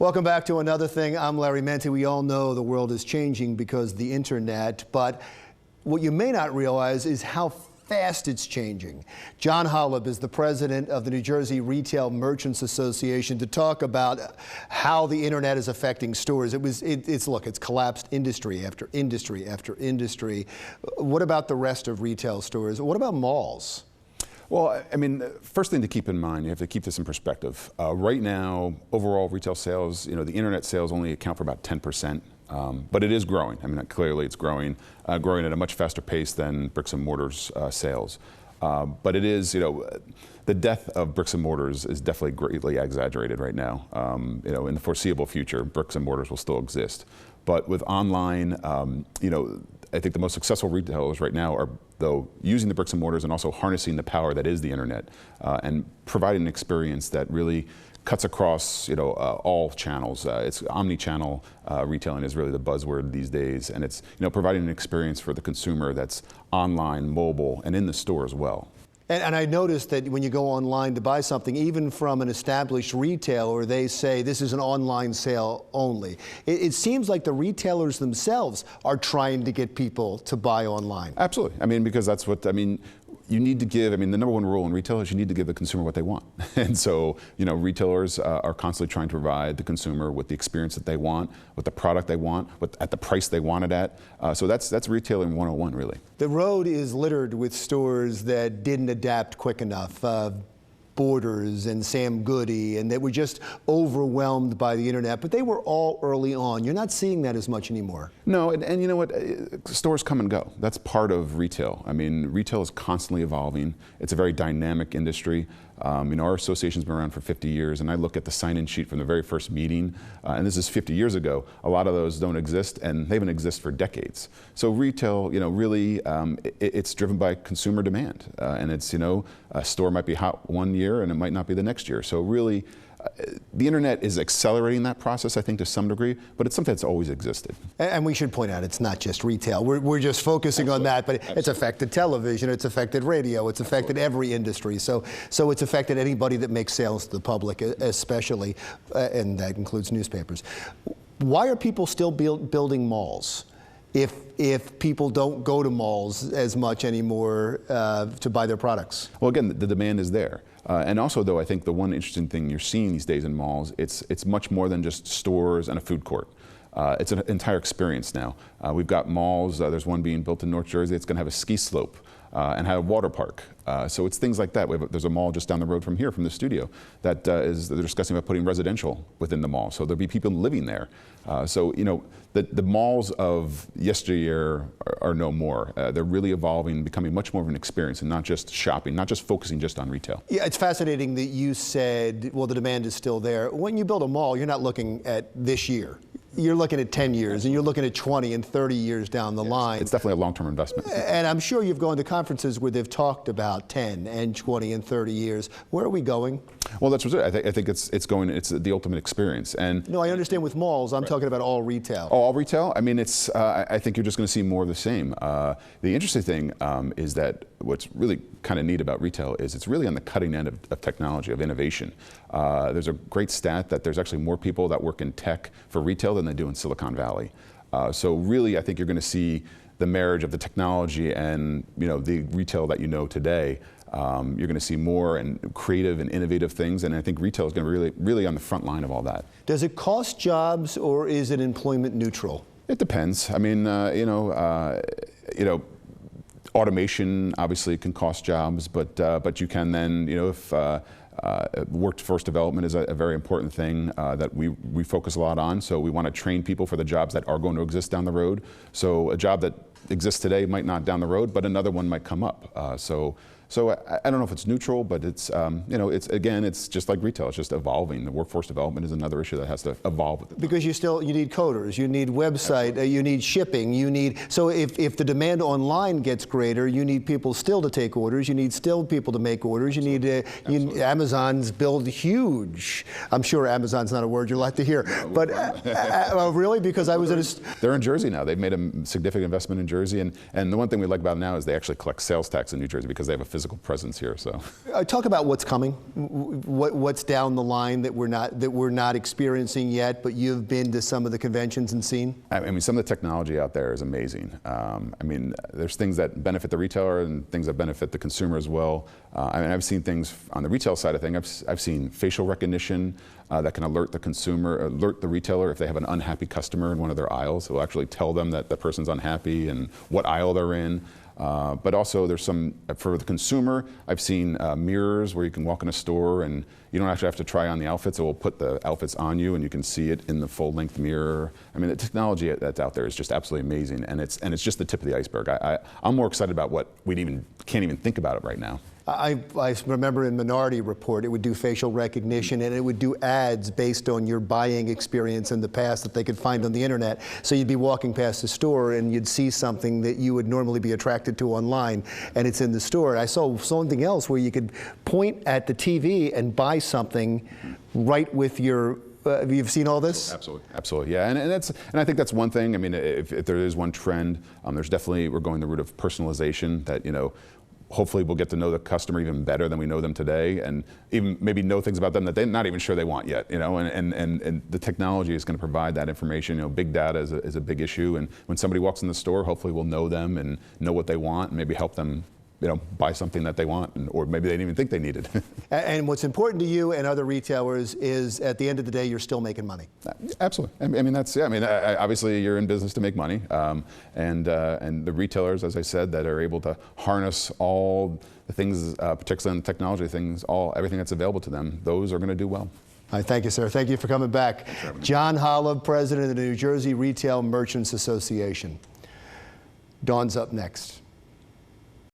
Welcome back to Another Thing. I'm Larry Menti. We all know the world is changing because of the internet, but what you may not realize is how fast it's changing. John Holub is the president of the New Jersey Retail Merchants Association to talk about how the internet is affecting stores. It's collapsed industry after industry after industry. What about the rest of retail stores? What about malls? Well, I mean, first thing to keep in mind, you have to keep this in perspective. Right now, overall retail sales, the internet sales only account for about 10%, but it is growing. I mean, clearly it's growing at a much faster pace than bricks and mortars sales. But it is, the death of bricks and mortars is definitely greatly exaggerated right now. In the foreseeable future, bricks and mortars will still exist. But with online, I think the most successful retailers right now are, though, using the bricks and mortars and also harnessing the power that is the internet and providing an experience that really cuts across, all channels. It's omni-channel retailing is really the buzzword these days, and it's, providing an experience for the consumer that's online, mobile, and in the store as well. And I noticed that when you go online to buy something, even from an established retailer, they say this is an online sale only. It seems like the retailers themselves are trying to get people to buy online. Absolutely. I mean, because that's what, you need to give, the number one rule in retail is you need to give the consumer what they want. And so, retailers are constantly trying to provide the consumer with the experience that they want, with the product they want, at the price they want it at. So that's retailing 101, really. The road is littered with stores that didn't adapt quick enough. Borders and Sam Goody, and they were just overwhelmed by the internet, but they were all early on. You're not seeing that as much anymore. No, and you know what? Stores come and go. That's part of retail. Retail is constantly evolving. It's a very dynamic industry. Our association's been around for 50 years, and I look at the sign-in sheet from the very first meeting, and this is 50 years ago. A lot of those don't exist, and they haven't existed for decades. So retail, really, it's driven by consumer demand, and it's, a store might be hot one year, and it might not be the next year. So really, the internet is accelerating that process, I think, to some degree, but it's something that's always existed. And we should point out, it's not just retail. We're just focusing on that, but it's affected television, it's affected radio, it's affected every industry. So it's affected anybody that makes sales to the public, especially, and that includes newspapers. Why are people still building malls if people don't go to malls as much anymore to buy their products? Well, again, the demand is there. And also, though, I think the one interesting thing you're seeing these days in malls, it's much more than just stores and a food court. It's an entire experience now. We've got malls. There's one being built in North Jersey. It's going to have a ski slope and have a water park. So it's things like that. There's a mall just down the road from here, from the studio, that they're discussing about putting residential within the mall. So there'll be people living there. The malls of yesteryear are no more. They're really evolving, becoming much more of an experience and not just shopping, not just focusing just on retail. Yeah, it's fascinating that you said, well, the demand is still there. When you build a mall, you're not looking at this year. You're looking at 10 years, and you're looking at 20 and 30 years down the line. It's definitely a long-term investment. And I'm sure you've gone to conferences where they've talked about 10 and 20 and 30 years. Where are we going? Well, that's what I think it's the ultimate experience. And no, I understand with malls. I'm talking about all retail. All retail? I think you're just going to see more of the same. The interesting thing is that what's really kind of neat about retail is it's really on the cutting end of technology, of innovation. There's a great stat that there's actually more people that work in tech for retail than they do in Silicon Valley. So really, I think you're going to see the marriage of the technology and the retail that you know today. You're going to see more and creative and innovative things, and I think retail is going to be really on the front line of all that. Does it cost jobs, or is it employment neutral? It depends. Automation obviously can cost jobs, but you can then, if workforce development is a very important thing that we focus a lot on. So we want to train people for the jobs that are going to exist down the road. So a job that exists today might not down the road, but another one might come up. So I don't know if it's neutral, but it's it's just like retail. It's just evolving. The workforce development is another issue that has to evolve with it. Because you need coders, you need website, you need shipping, so if the demand online gets greater, you need people still to take orders. You need still people to make orders. Amazon's build huge. I'm sure Amazon's not a word you like to hear, but really, because I was at They're in Jersey now. They've made a significant investment in Jersey, and the one thing we like about it now is they actually collect sales tax in New Jersey because they have a physical presence here. So, talk about what's coming, what's down the line that we're not experiencing yet, but you've been to some of the conventions and seen. I mean, some of the technology out there is amazing. I mean, there's things that benefit the retailer and things that benefit the consumer as well. I mean, I've seen things on the retail side of things. I've seen facial recognition that can alert the consumer, alert the retailer if they have an unhappy customer in one of their aisles. It will actually tell them that the person's unhappy and what aisle they're in. But also there's some, for the consumer, I've seen mirrors where you can walk in a store and you don't actually have to try on the outfits. It will put the outfits on you and you can see it in the full-length mirror. I mean, the technology that's out there is just absolutely amazing, and it's just the tip of the iceberg. I'm more excited about what can't even think about it right now. I remember in Minority Report, it would do facial recognition and it would do ads based on your buying experience in the past that they could find on the internet. So you'd be walking past the store and you'd see something that you would normally be attracted to online, and it's in the store. I saw something else where you could point at the TV and buy something right with your. Have you seen all this? Absolutely, yeah, and I think that's one thing. I mean, if there is one trend, there's definitely, we're going the route of personalization. That, you know, hopefully we'll get to know the customer even better than we know them today, and even maybe know things about them that they're not even sure they want yet, you know, and the technology is going to provide that information. You know, big data is a big issue, and when somebody walks in the store, hopefully we'll know them and know what they want and maybe help them, you know, buy something that they want, or maybe they didn't even think they needed. And what's important to you and other retailers is, at the end of the day, you're still making money. Absolutely. I mean, that's, yeah. I mean, obviously you're in business to make money, and the retailers, as I said, that are able to harness all the things, particularly in the technology things, everything that's available to them, those are going to do well. All right, thank you, sir. Thank you for coming back. John Holub, president of the New Jersey Retail Merchants Association. Dawn's up next.